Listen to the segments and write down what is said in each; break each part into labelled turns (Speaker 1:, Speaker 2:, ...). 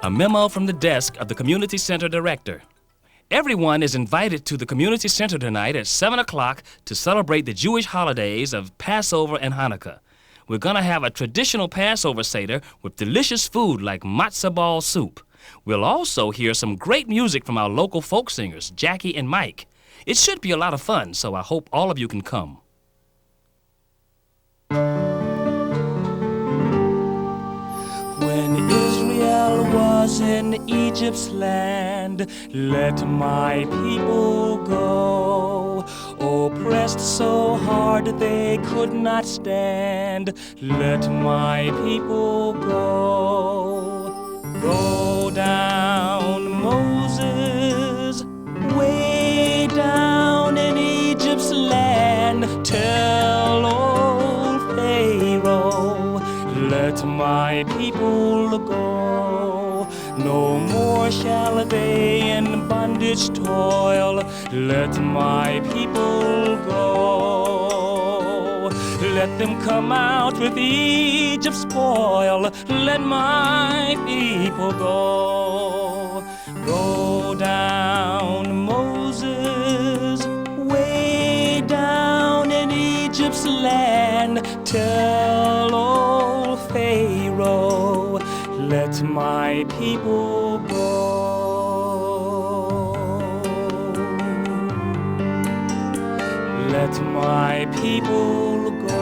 Speaker 1: A memo from the desk of the Community Center Director. Everyone is invited to the Community Center tonight at 7 o'clock to celebrate the Jewish holidays of Passover and Hanukkah. We're going to have a traditional Passover Seder with delicious food like matzah ball soup. We'll also hear some great music from our local folk singers, Jackie and Mike. It should be a lot of fun, so I hope all of you can come. When Israel was in Egypt's land, let my people go. Oppressed so hard they could not stand, let my people go. Go down, Moses, way down in Egypt's land. Tell old Pharaoh, let my people go. No more shall they in bondage toil. Let my people go. Let them come out with Egypt's spoil. Let my people go. Go down, Moses, way down in Egypt's land. Tell old Pharaoh, let my people go. Let my people go.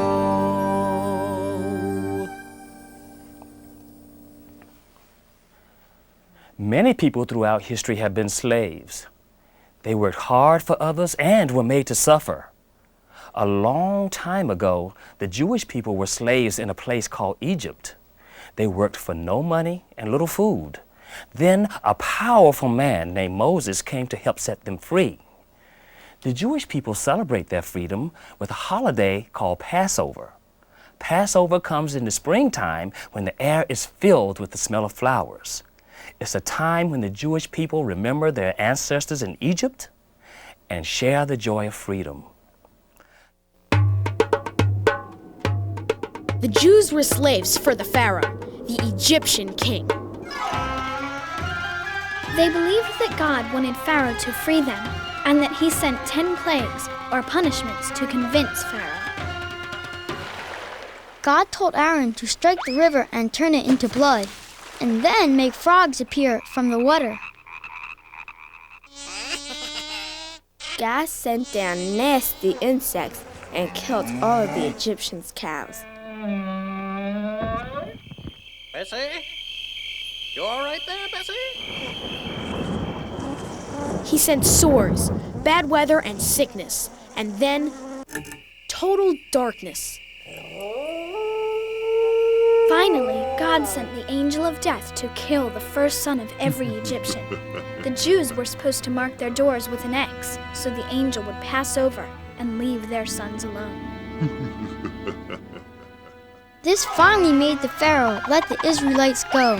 Speaker 1: Many people throughout history have been slaves. They worked hard for others and were made to suffer. A long time ago, the Jewish people were slaves in a place called Egypt. They worked for no money and little food. Then a powerful man named Moses came to help set them free. The Jewish people celebrate their freedom with a holiday called Passover. Passover comes in the springtime when the air is filled with the smell of flowers. It's a time when the Jewish people remember their ancestors in Egypt and share the joy of freedom.
Speaker 2: The Jews were slaves for the Pharaoh, the Egyptian king.
Speaker 3: They believed that God wanted Pharaoh to free them, and that he sent 10 plagues, or punishments, to convince Pharaoh. God told Aaron to strike the river and turn it into blood, and then make frogs appear from the water.
Speaker 4: God sent down nasty insects and killed all of the Egyptians' cows.
Speaker 5: Bessie? You all right there, Bessie?
Speaker 2: He sent sores, bad weather, and sickness, and then total darkness.
Speaker 3: Finally, God sent the angel of death to kill the first son of every Egyptian. The Jews were supposed to mark their doors with an X, so the angel would pass over and leave their sons alone. This finally made the Pharaoh let the Israelites go.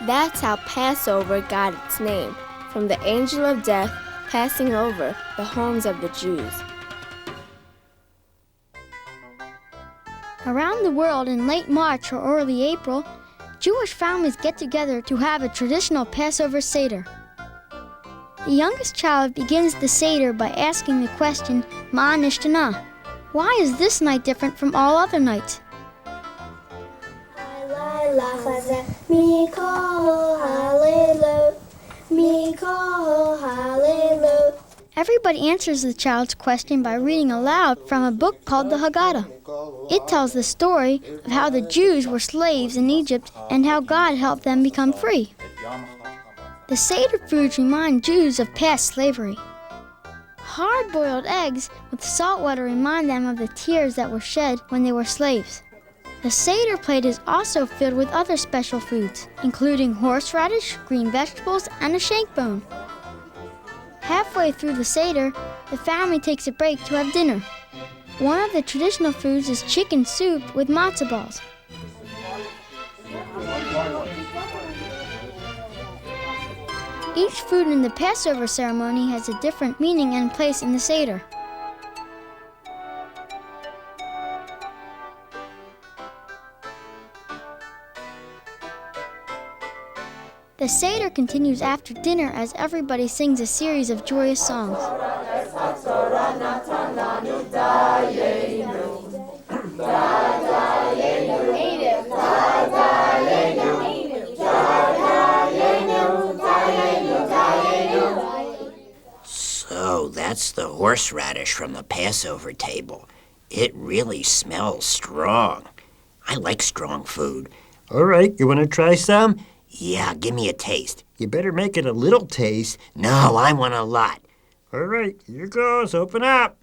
Speaker 4: That's how Passover got its name, from the angel of death passing over the homes of the Jews.
Speaker 3: Around the world in late March or early April, Jewish families get together to have a traditional Passover Seder. The youngest child begins the Seder by asking the question, Ma Nishtana? Why is this night different from all other nights? Everybody answers the child's question by reading aloud from a book called the Haggadah. It tells the story of how the Jews were slaves in Egypt and how God helped them become free. The Seder foods remind Jews of past slavery. Hard-boiled eggs with salt water remind them of the tears that were shed when they were slaves. The Seder plate is also filled with other special foods, including horseradish, green vegetables, and a shank bone. Halfway through the Seder, the family takes a break to have dinner. One of the traditional foods is chicken soup with matzah balls. Each food in the Passover ceremony has a different meaning and place in the Seder. The Seder continues after dinner as everybody sings a series of joyous songs.
Speaker 6: So that's the horseradish from the Passover table. It really smells strong. I like strong food.
Speaker 7: All right, you want to try some?
Speaker 6: Yeah, give me a taste.
Speaker 7: You better make it a little taste.
Speaker 6: No, I want a lot.
Speaker 7: All right, here goes. Open up.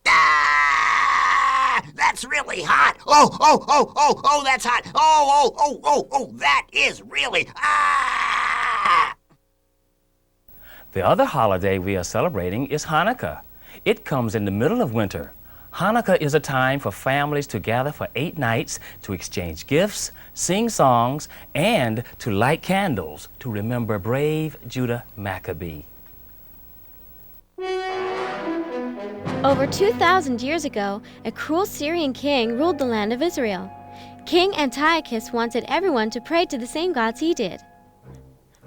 Speaker 6: Ah! That's really hot. Oh, that's hot. Oh, that is really, ah!
Speaker 1: The other holiday we are celebrating is Hanukkah. It comes in the middle of winter. Hanukkah is a time for families to gather for 8 nights to exchange gifts, sing songs, and to light candles to remember brave Judah Maccabee.
Speaker 8: Over 2,000 years ago, a cruel Syrian king ruled the land of Israel. King Antiochus wanted everyone to pray to the same gods he did.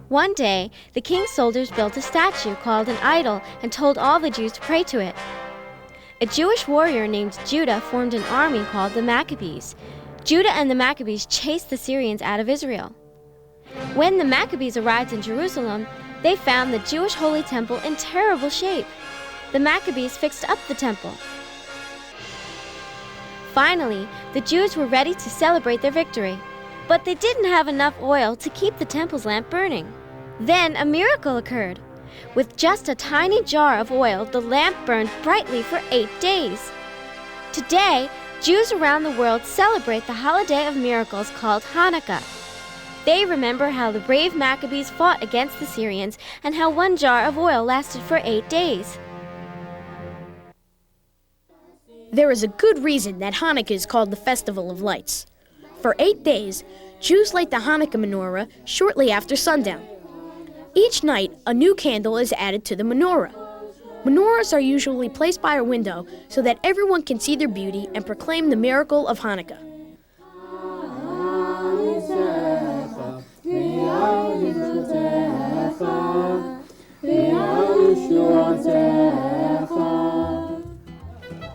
Speaker 8: One day, the king's soldiers built a statue called an idol and told all the Jews to pray to it. A Jewish warrior named Judah formed an army called the Maccabees. Judah and the Maccabees chased the Syrians out of Israel. When the Maccabees arrived in Jerusalem, they found the Jewish Holy Temple in terrible shape. The Maccabees fixed up the temple. Finally, the Jews were ready to celebrate their victory, but they didn't have enough oil to keep the temple's lamp burning. Then a miracle occurred. With just a tiny jar of oil, the lamp burned brightly for 8 days. Today, Jews around the world celebrate the holiday of miracles called Hanukkah. They remember how the brave Maccabees fought against the Syrians and how 1 jar of oil lasted for 8 days.
Speaker 2: There is a good reason that Hanukkah is called the Festival of Lights. For 8 days, Jews light the Hanukkah menorah shortly after sundown. Each night, a new candle is added to the menorah. Menorahs are usually placed by a window so that everyone can see their beauty and proclaim the miracle of Hanukkah.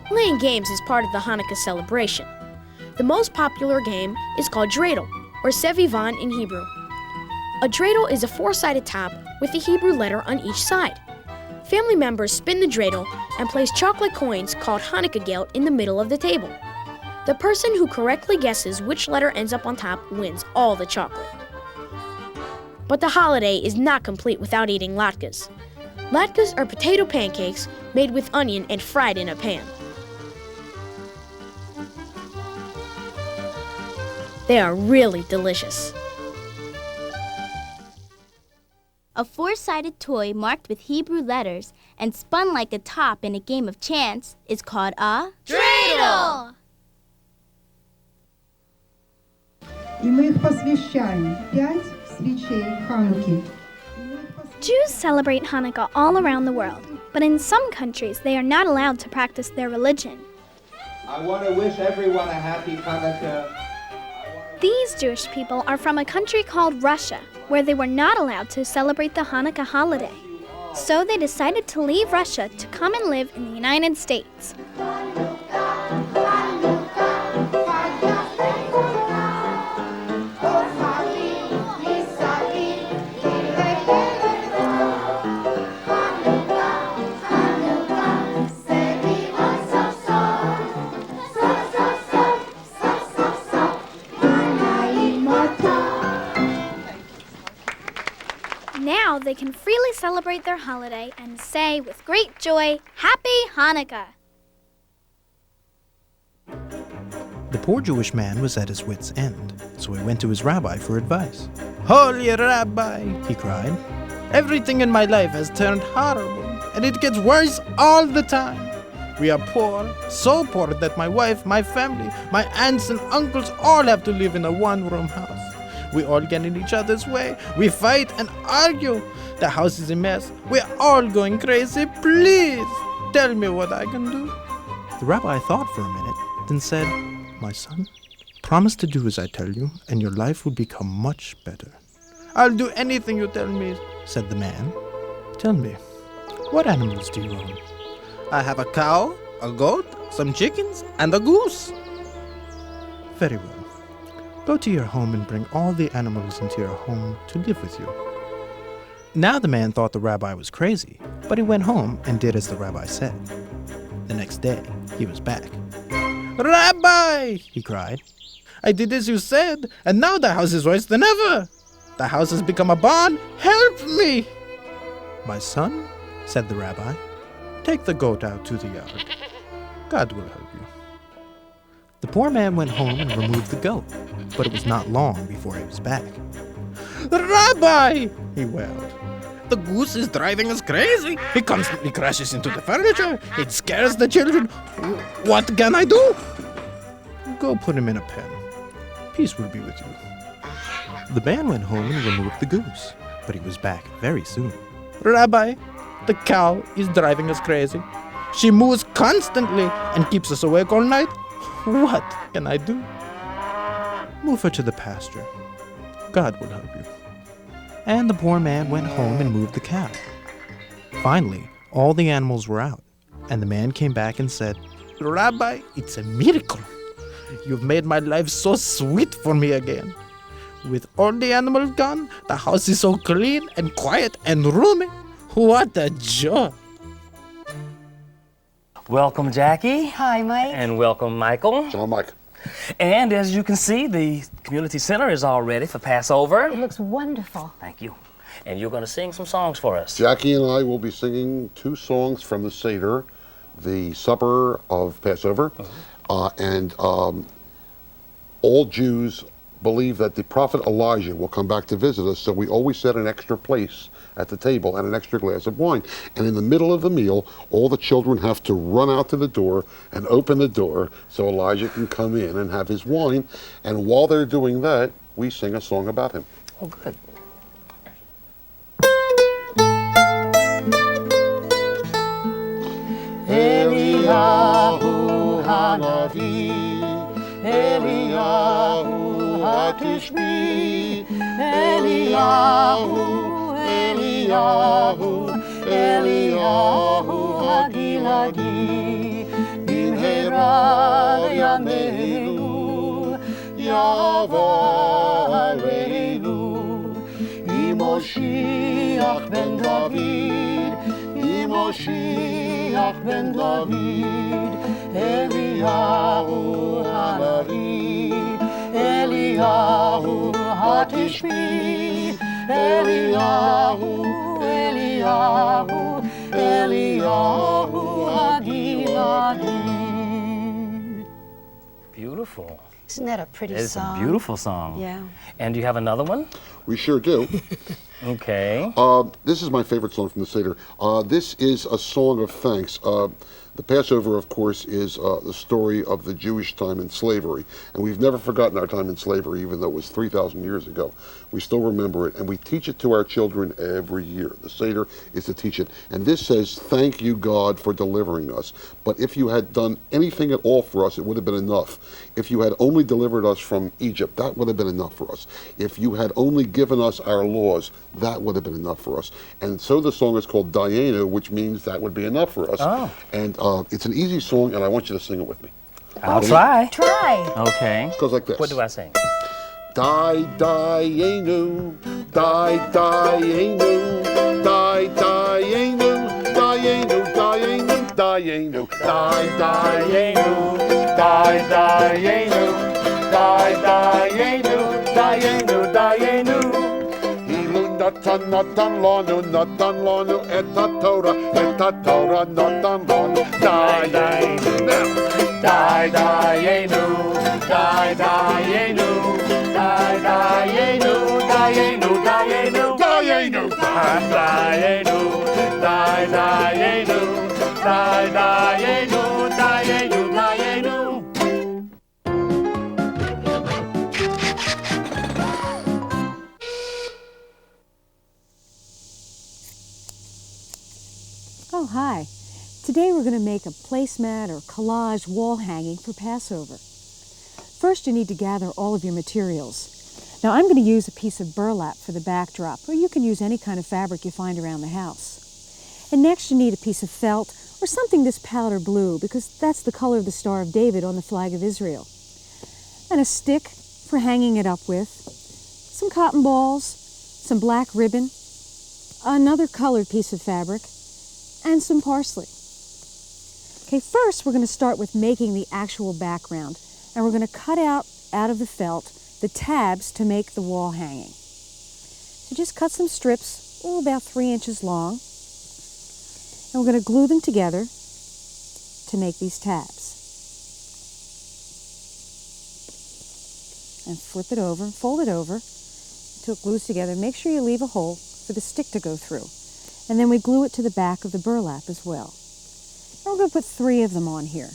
Speaker 2: Playing games is part of the Hanukkah celebration. The most popular game is called dreidel, or sevivan in Hebrew. A dreidel is a 4-sided top with a Hebrew letter on each side. Family members spin the dreidel and place chocolate coins called Hanukkah gelt in the middle of the table. The person who correctly guesses which letter ends up on top wins all the chocolate. But the holiday is not complete without eating latkes. Latkes are potato pancakes made with onion and fried in a pan. They are really delicious.
Speaker 9: A 4-sided toy marked with Hebrew letters and spun like a top in a game of chance is called a
Speaker 3: dreidel.
Speaker 10: И мы их посвящаем 5 свечей Хануки.
Speaker 11: Jews celebrate Hanukkah all around the world, but in some countries they are not allowed to practice their religion.
Speaker 12: I want to wish everyone a happy Hanukkah.
Speaker 11: These Jewish people are from a country called Russia, where they were not allowed to celebrate the Hanukkah holiday. So they decided to leave Russia to come and live in the United States. Now they can freely celebrate their holiday and say with great joy, Happy Hanukkah!
Speaker 13: The poor Jewish man was at his wit's end, so he went to his rabbi for advice. "Holy Rabbi," he cried, "everything in my life has turned horrible, and it gets worse all the time. We are poor, so poor that my wife, my family, my aunts and uncles all have to live in a 1-room house. We all get in each other's way. We fight and argue. The house is a mess. We're all going crazy. Please, tell me what I can do." The rabbi thought for a minute, then said, "My son, Promise to do as I tell you, and your life will become much better. I'll do anything you tell me, said the man. Tell me, what animals do you own? I have a cow, a goat, some chickens, and a goose. Very well. Go to your home and bring all the animals into your home to live with you. Now the man thought the rabbi was crazy, but he went home and did as the rabbi said. The next day, he was back. Rabbi, he cried, I did as you said, and now the house is worse than ever. The house has become a barn. Help me! My son, said the rabbi, take the goat out to the yard. God will help you. The poor man went home and removed the goat, but it was not long before he was back. Rabbi, he wailed, the goose is driving us crazy. He constantly crashes into the furniture. It scares the children. What can I do? Go put him in a pen. Peace will be with you. The man went home and removed the goose, but he was back very soon. Rabbi, the cow is driving us crazy. She moves constantly and keeps us awake all night. What can I do? Move her to the pasture. God will help you. And the poor man went home and moved the cow. Finally, all the animals were out, and the man came back and said, Rabbi, it's a miracle. You've made my life so sweet for me again. With all the animals gone, the house is so clean and quiet and roomy. What a joy.
Speaker 1: Welcome, Jackie.
Speaker 14: Hi, Mike.
Speaker 1: And welcome, Michael.
Speaker 15: Hello, Mike.
Speaker 1: And as you can see, the community center is all ready for Passover.
Speaker 14: It looks wonderful.
Speaker 1: Thank you. And you're going to sing some songs for us.
Speaker 15: Jackie and I will be singing 2 songs from the Seder, the supper of Passover. And all Jews believe that the prophet Elijah will come back to visit us, so we always set an extra place at the table and an extra glass of wine. And in the middle of the meal, all the children have to run out to the door and open the door so Elijah can come in and have his wine. And while they're doing that, we sing a song about him.
Speaker 1: Oh, good.
Speaker 16: Eliyahu Hanavi, Eliyahu Hatishbi, Eliyahu, Eliyahu, Eliyahu Hagiladi, Bimhera Yameinu, Yavareinu, Moshiach ben David, Moshiach ben David, Eliyahu Hanavi, Eliyahu Hatishbi, Eliyahu, Eliyahu, Eliyahu Hagiladi.
Speaker 1: Beautiful.
Speaker 14: Isn't that a pretty
Speaker 1: It's
Speaker 14: song?
Speaker 1: a beautiful song.
Speaker 14: Yeah.
Speaker 1: And do you have another one?
Speaker 15: We sure do.
Speaker 1: Okay.
Speaker 15: This is my favorite song from the Seder. This is a song of thanks. The Passover, of course, is the story of the Jewish time in slavery. And we've never forgotten our time in slavery, even though it was 3,000 years ago. We still remember it, and we teach it to our children every year. The Seder is to teach it. And this says, thank you, God, for delivering us. But if you had done anything at all for us, it would have been enough. If you had only delivered us from Egypt, that would have been enough for us. If you had only given us our laws, that would have been enough for us. And so the song is called Dayenu, which means that would be enough for us.
Speaker 1: Oh.
Speaker 15: And it's an easy song, and I want you to sing it with me.
Speaker 1: I'll try.
Speaker 14: Try.
Speaker 1: Okay.
Speaker 15: It goes like this.
Speaker 1: What do I sing?
Speaker 15: Dayenu, Dayenu, Dayenu, Dayenu, Dayenu, Dayenu, Dayenu, Dayenu, Dayenu, Dayenu, Dayenu. Natan, natan, lanu, eta Torah, natan, lanu, Dayenu, Dayenu, Dayenu, Dayenu, Dayenu, Dayenu, Dayenu, Dayenu, Dayenu, Dayenu, Dayenu, Dayenu.
Speaker 17: Oh, hi. Today we're going to make a placemat or collage wall hanging for Passover. First, you need to gather all of your materials. Now, I'm going to use a piece of burlap for the backdrop, or you can use any kind of fabric you find around the house. And next, you need a piece of felt or something this powder blue, because that's the color of the Star of David on the flag of Israel. And a stick for hanging it up with, some cotton balls, some black ribbon, another colored piece of fabric, and some parsley. Okay, first we're going to start with making the actual background, and we're going to cut out of the felt the tabs to make the wall hanging. So just cut some strips, about 3 inches long, and we're going to glue them together to make these tabs. And flip it over and fold it over until it glues together. Make sure you leave a hole for the stick to go through. And then we glue it to the back of the burlap as well. And we're going to put 3 of them on here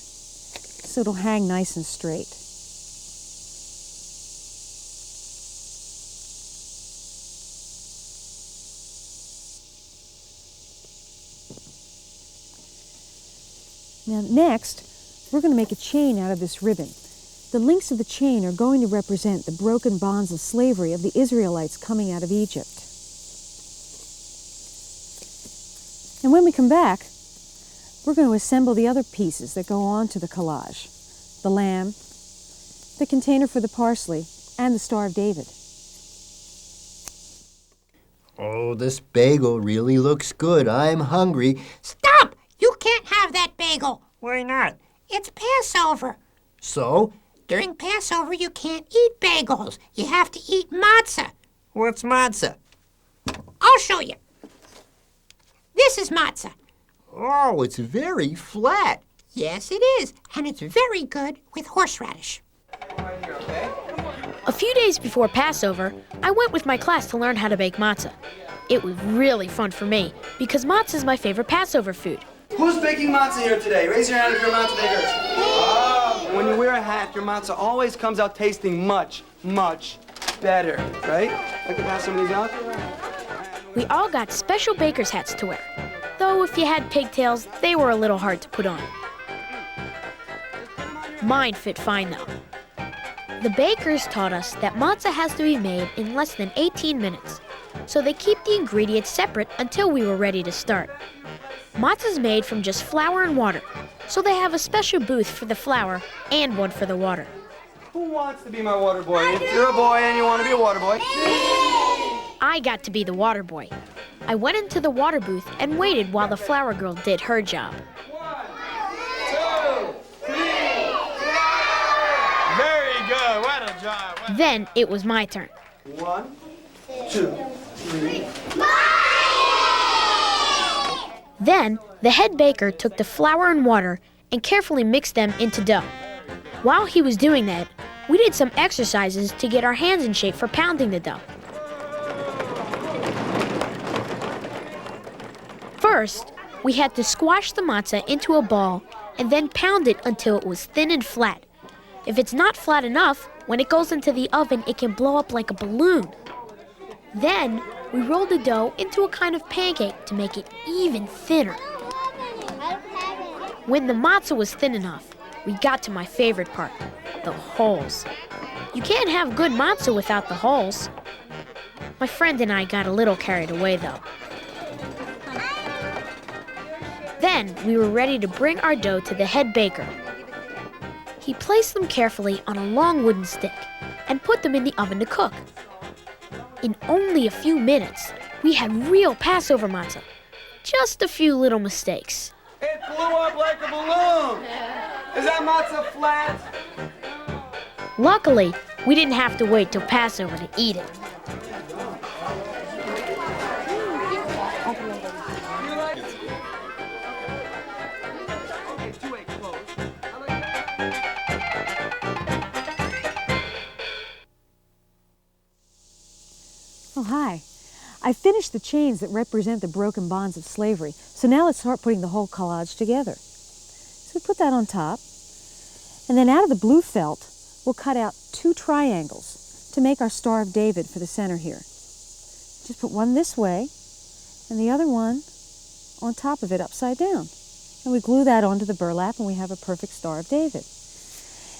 Speaker 17: so it'll hang nice and straight. Now next, we're going to make a chain out of this ribbon. The links of the chain are going to represent the broken bonds of slavery of the Israelites coming out of Egypt. And when we come back, we're going to assemble the other pieces that go on to the collage. The lamb, the container for the parsley, and the Star of David.
Speaker 18: Oh, this bagel really looks good. I'm hungry.
Speaker 6: Stop! You can't have that bagel.
Speaker 7: Why not?
Speaker 6: It's Passover.
Speaker 18: So?
Speaker 6: During Passover, you can't eat bagels. You have to eat matzah.
Speaker 7: What's matzah?
Speaker 6: I'll show you. This is matzah.
Speaker 18: Oh, it's very flat.
Speaker 6: Yes, it is. And it's very good with horseradish.
Speaker 2: A few days before Passover, I went with my class to learn how to bake matzah. It was really fun for me because matzah is my favorite Passover food.
Speaker 19: Who's baking matzah here today? Raise your hand if you're matzah bakers. When you wear a hat, your matzah always comes out tasting much, much better, right? I can pass some of these out.
Speaker 2: We all got special baker's hats to wear, though if you had pigtails, they were a little hard to put on. Mine fit fine, though. The bakers taught us that matzah has to be made in less than 18 minutes, so they keep the ingredients separate until we were ready to start. Matzah is made from just flour and water, so they have a special booth for the flour and one for the water.
Speaker 19: Who wants to be my water boy? If you're a boy and you want to be a water boy.
Speaker 2: I got to be the water boy. I went into the water booth and waited while the flour girl did her job.
Speaker 19: 1, 2, 3, very good. What a job.
Speaker 2: Then it was my turn.
Speaker 19: 1, 2, 3.
Speaker 2: Then, the head baker took the flour and water and carefully mixed them into dough. While he was doing that, we did some exercises to get our hands in shape for pounding the dough. First, we had to squash the matzah into a ball and then pound it until it was thin and flat. If it's not flat enough, when it goes into the oven, it can blow up like a balloon. Then, we rolled the dough into a kind of pancake to make it even thinner. When the matzah was thin enough, we got to my favorite part, the holes. You can't have good matzah without the holes. My friend and I got a little carried away, though. Then, we were ready to bring our dough to the head baker. He placed them carefully on a long wooden stick and put them in the oven to cook. In only a few minutes, we had real Passover matzah. Just a few little mistakes.
Speaker 19: It blew up like a balloon. Is that matzah flat?
Speaker 2: Luckily, we didn't have to wait till Passover to eat it.
Speaker 17: Oh, hi. I finished the chains that represent the broken bonds of slavery, so now let's start putting the whole collage together. So we put that on top, and then out of the blue felt, we'll cut out 2 triangles to make our Star of David for the center here. Just put one this way, and the other one on top of it upside down. And we glue that onto the burlap, and we have a perfect Star of David.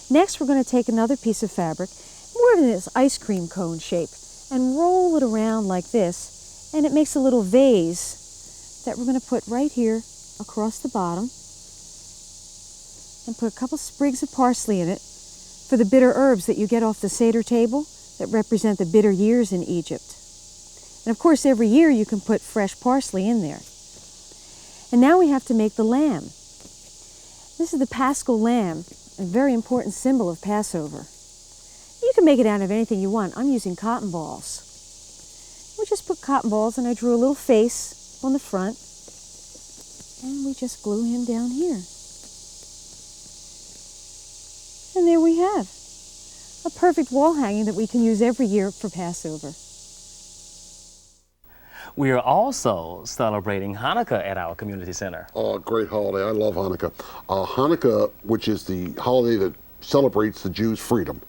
Speaker 17: Next, we're going to take another piece of fabric, more in this ice cream cone shape, and roll it around like this, and it makes a little vase that we're going to put right here across the bottom, and put a couple sprigs of parsley in it for the bitter herbs that you get off the Seder table that represent the bitter years in Egypt. And of course, every year you can put fresh parsley in there. And now we have to make the lamb. This is the Paschal lamb, a very important symbol of Passover. You can make it out of anything you want. I'm using cotton balls. We just put cotton balls, and I drew a little face on the front, and we just glue him down here. And there we have a perfect wall hanging that we can use every year for Passover.
Speaker 1: We are also celebrating Hanukkah at our community center.
Speaker 15: Oh, great holiday. I love Hanukkah. Hanukkah, which is the holiday that celebrates the Jews' freedom,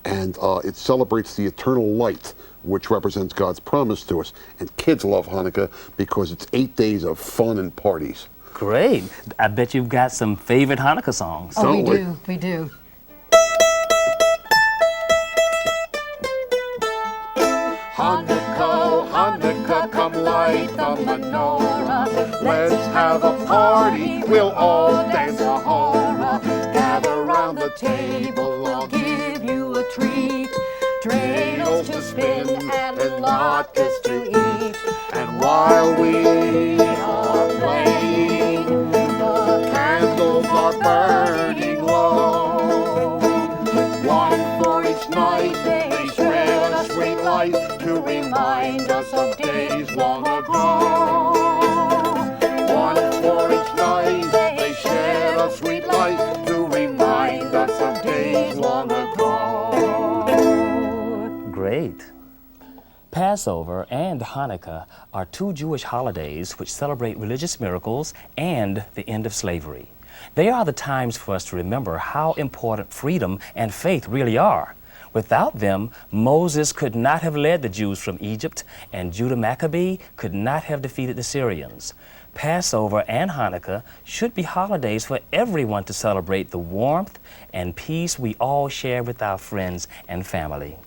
Speaker 15: and it celebrates the eternal light, which represents God's promise to us. And kids love Hanukkah because it's 8 days of fun and parties.
Speaker 1: Great. I bet you've got some favorite Hanukkah songs.
Speaker 14: Oh, we do.
Speaker 16: Hanukkah, Hanukkah, come light the menorah. Let's have a party, we'll all dance a hora. Gather round the table, I'll give you a treat. Dreidels to spin and latkes to eat. And while we are playing, the candles are burning low. One for each night, they shred a sweet light to remind us of days long ago. One for each night, they shed a sweet light to remind us of days long ago.
Speaker 1: Great. Passover and Hanukkah are two Jewish holidays which celebrate religious miracles and the end of slavery. They are the times for us to remember how important freedom and faith really are. Without them, Moses could not have led the Jews from Egypt, and Judah Maccabee could not have defeated the Syrians. Passover and Hanukkah should be holidays for everyone to celebrate the warmth and peace we all share with our friends and family.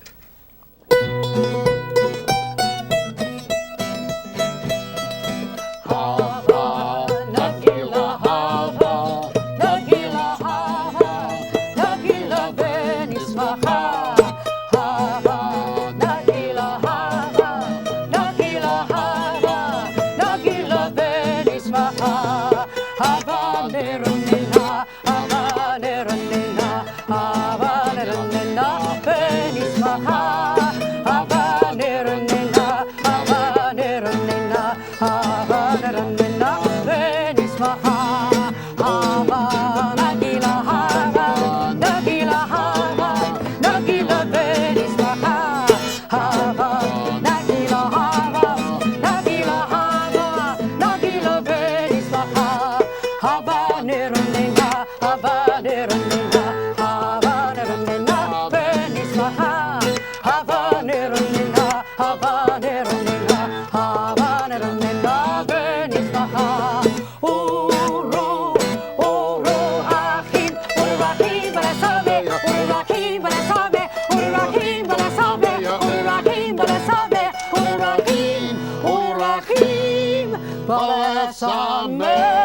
Speaker 16: Sameach.